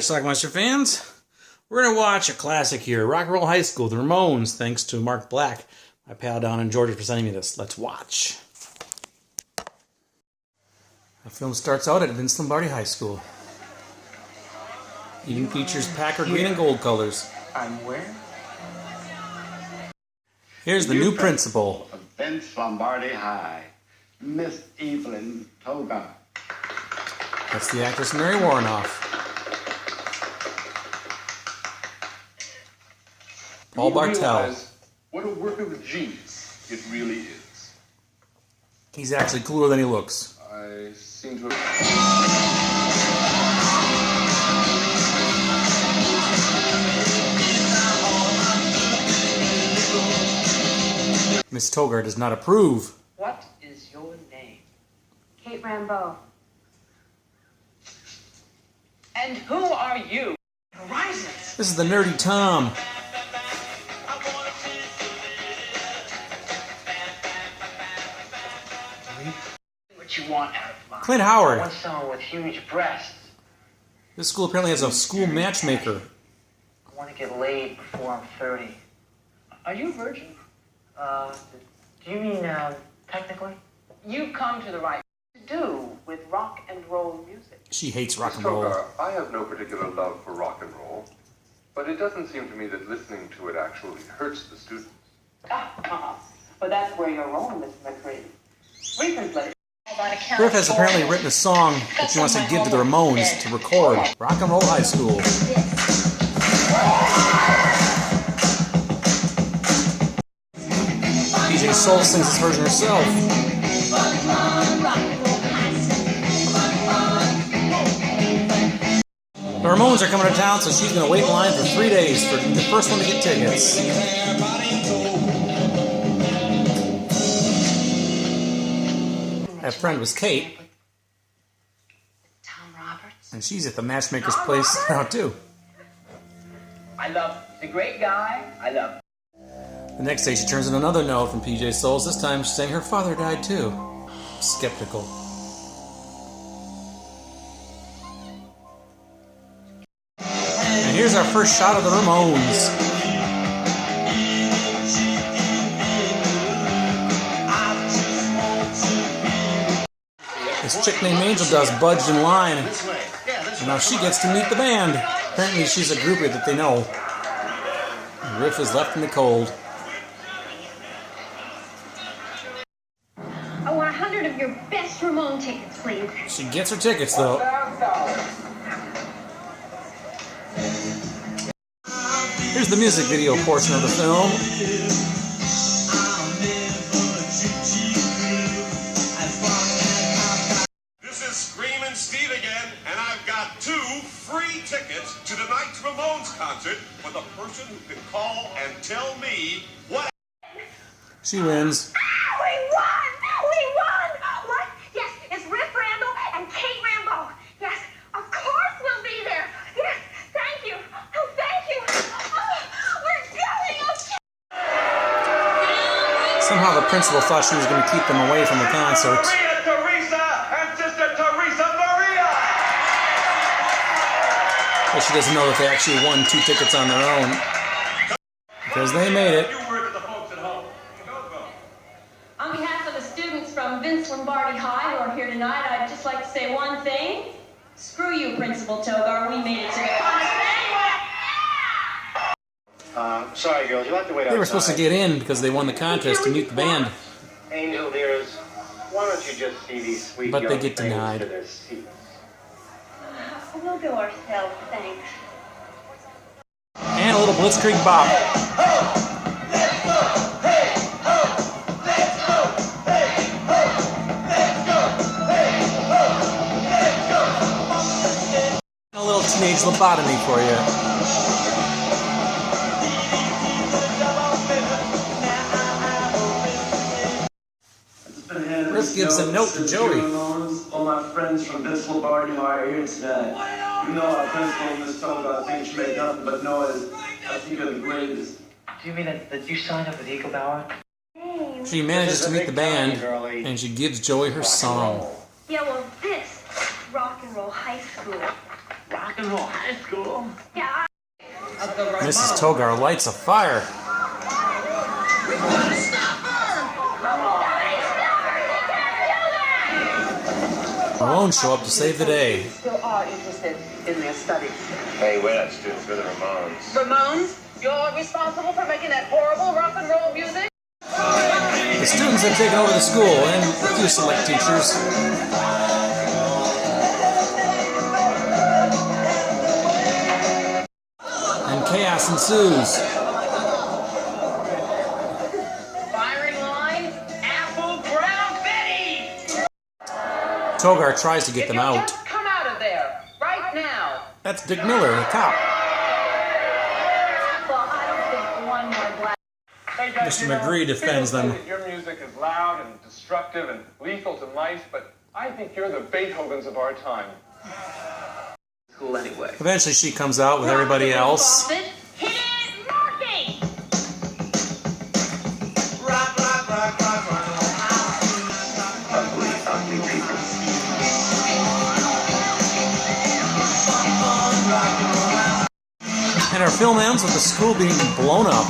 Alright, Schlockmeister fans, we're going to watch a classic here, Rock and Roll High School, The Ramones, thanks to Mark Black, my pal down in Georgia, for sending me this. Let's watch. The film starts out at Vince Lombardi High School. Even features Packard green and gold colors. I'm where? Here's the new principal of Vince Lombardi High, Miss Evelyn Toga. That's the actress Mary Warrenoff. Paul Bartel. What a work of genius it really is. He's actually cooler than he looks. I seem to Miss Togar does not approve. What is your name? Kate Rambeau. And who are you? Horizons. This is the nerdy Tom. What you want out of life? Clint Howard. I want someone with huge breasts. This school apparently has a school matchmaker. I want to get laid before I'm 30. Are you a virgin? Do you mean, technically? You've come to the right to do with rock and roll music. She hates rock and Mr. roll. Togar, I have no particular love for rock and roll, but it doesn't seem to me that listening to it actually hurts the students. But that's where you're wrong, Miss McCready. Recently. Griff has apparently written a song that she wants to give to the Ramones to record. Rock and Roll High School. PJ Soul sings this version herself. The Ramones are coming to town, so she's going to wait in line for 3 days for the first one to get tickets. That friend was Kate. Tom Roberts. And she's at the matchmaker's place now, too. I love the great guy. I love. The next day, she turns in another note from PJ Souls. This time, she's saying her father died, too. Skeptical. And here's our first shot of the Ramones. This chick named Angel Dust budged in line, and now she gets to meet the band. Apparently she's a groupie that they know. Riff is left in the cold. I want 100 of your best Ramon tickets, please. She gets her tickets, though. Here's the music video portion of the film. Steve again, and I've got 2 free tickets to tonight's Ramones concert for the person who can call and tell me what. She wins. We won! We won! What? Yes, it's Riff Randall and Kate Rambeau. Yes, of course we'll be there. Yes, thank you. Oh, thank you. Oh, we're going. Okay. Somehow the principal thought she was going to keep them away from the concert. But she doesn't know that they actually won 2 tickets on their own. Because they made it. On behalf of the students from Vince Lombardi High who are here tonight, I'd just like to say one thing. Screw you, Principal Togar. We made it to the concert. Sorry, girls, you'll have to wait outside. They were supposed to get in because they won the contest to meet the band. Angel, dearest, why don't you just see these sweet But they young get things denied. to their seats? We'll go ourselves, thanks. And a little Blitzkrieg bop. A little teenage lobotomy for you. Riff gives a note to Joey. All my friends from Vince Lombardi are here tonight. You know our principal, Miss Toga, thinks you made nothing but noise. I think you're the greatest. Do you mean that you signed up with Eagle Bauer? She manages to meet the band, and she gives Joey her song. Yeah, well, this Rock and Roll High School. Rock High school. Yeah. Mrs. Togar lights a fire. Ramones show up to save the day. Still are interested in their studies. Hey, we're not students, we're the Ramones. Ramones, you're responsible for making that horrible rock and roll music? The students have taken over the school, and a few select teachers. And chaos ensues. Firing line, Apple Brown Betty! Togar tries to get them out. Just come out of there, right now. That's Dick Miller, the cop. Well, I don't think one more black. Hey guys, Mr. McGree defends them. Your music is loud and destructive and lethal to mice, but I think you're the Beethovens of our time. Cool anyway. Eventually she comes out with everybody else. Hit it, Marky! Ugly, ugly people. And our film ends with the school being blown up.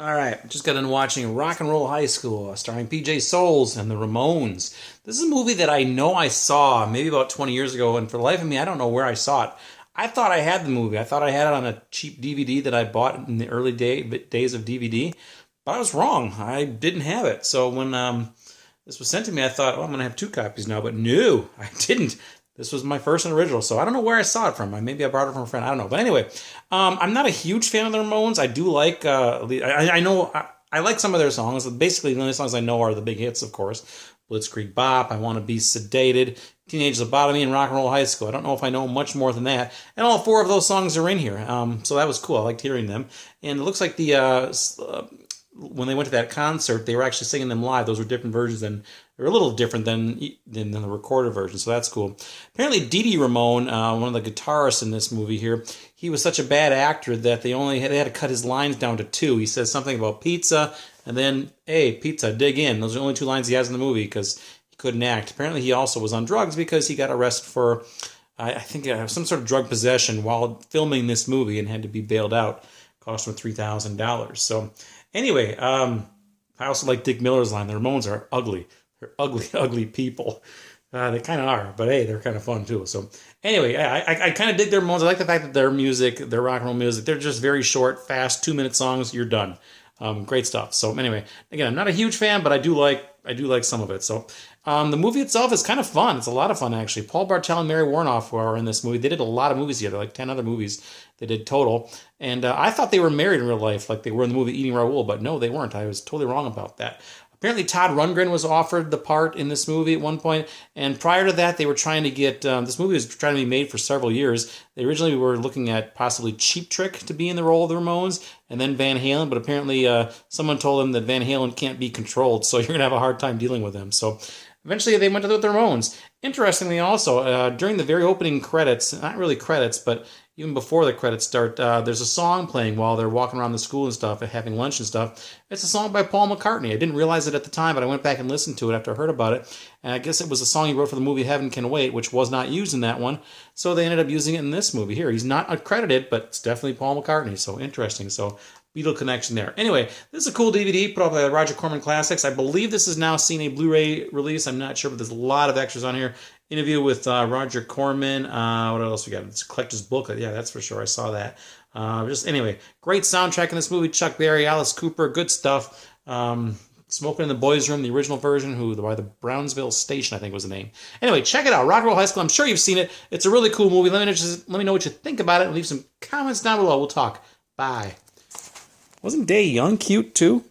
Alright, just got done watching Rock and Roll High School, starring PJ Souls and the Ramones. This is a movie that I know I saw maybe about 20 years ago, and for the life of me, I don't know where I saw it. I thought I had the movie. I thought I had it on a cheap DVD that I bought in the early days of DVD, but I was wrong. I didn't have it. So when this was sent to me, I thought, oh, I'm going to have 2 copies now, but no, I didn't. This was my first and original, so I don't know where I saw it from. Maybe I borrowed it from a friend. I don't know. But anyway, I'm not a huge fan of the Ramones. I do like, I know, I like some of their songs. Basically, the only songs I know are the big hits, of course. Blitzkrieg Bop, I Want to Be Sedated, Teenage Lobotomy, and Rock and Roll High School. I don't know if I know much more than that. And all 4 of those songs are in here. So that was cool. I liked hearing them. And it looks like when they went to that concert, they were actually singing them live. Those were different versions, and they're a little different than the recorded version, so that's cool. Apparently, Dee Dee Ramone, one of the guitarists in this movie here, he was such a bad actor that they had to cut his lines down to 2. He says something about pizza, and then, hey, pizza, dig in. Those are the only 2 lines he has in the movie because he couldn't act. Apparently, he also was on drugs because he got arrested for, I think, some sort of drug possession while filming this movie and had to be bailed out. Cost him $3,000. So, anyway, I also like Dick Miller's line. The Ramones are ugly. They're ugly, ugly people. They kind of are, but hey, they're kind of fun too. So anyway, I kind of dig their Ramones. I like the fact that their music, their rock and roll music, they're just very short, fast, 2-minute songs. You're done. Great stuff. So anyway, again, I'm not a huge fan, but I do like some of it. So the movie itself is kind of fun. It's a lot of fun, actually. Paul Bartel and Mary Warnoff are in this movie. They did a lot of movies together, like 10 other movies they did total. And I thought they were married in real life, like they were in the movie Eating Raoul, but no, they weren't. I was totally wrong about that. Apparently, Todd Rundgren was offered the part in this movie at one point, and prior to that, they were trying to get, this movie was trying to be made for several years. They originally were looking at possibly Cheap Trick to be in the role of the Ramones, and then Van Halen, but apparently someone told them that Van Halen can't be controlled, so you're going to have a hard time dealing with him. So eventually, they went to the Ramones. Interestingly, also, during the very opening credits, not really credits, but even before the credits start, there's a song playing while they're walking around the school and stuff, and having lunch and stuff. It's a song by Paul McCartney. I didn't realize it at the time, but I went back and listened to it after I heard about it. And I guess it was a song he wrote for the movie Heaven Can Wait, which was not used in that one. So they ended up using it in this movie here. He's not accredited, but it's definitely Paul McCartney. So interesting. So Beatle connection there. Anyway, this is a cool DVD put up by Roger Corman Classics. I believe this is now seen a Blu-ray release. I'm not sure, but there's a lot of extras on here. Interview with Roger Corman. What else we got? It's a collector's booklet. Yeah, that's for sure. I saw that. Anyway, great soundtrack in this movie. Chuck Berry, Alice Cooper, good stuff. Smoking in the Boys' Room, the original version, by the Brownsville Station, I think was the name. Anyway, check it out. Rock and Roll High School. I'm sure you've seen it. It's a really cool movie. Let me know what you think about it. Leave some comments down below. We'll talk. Bye. Wasn't Day Young cute too?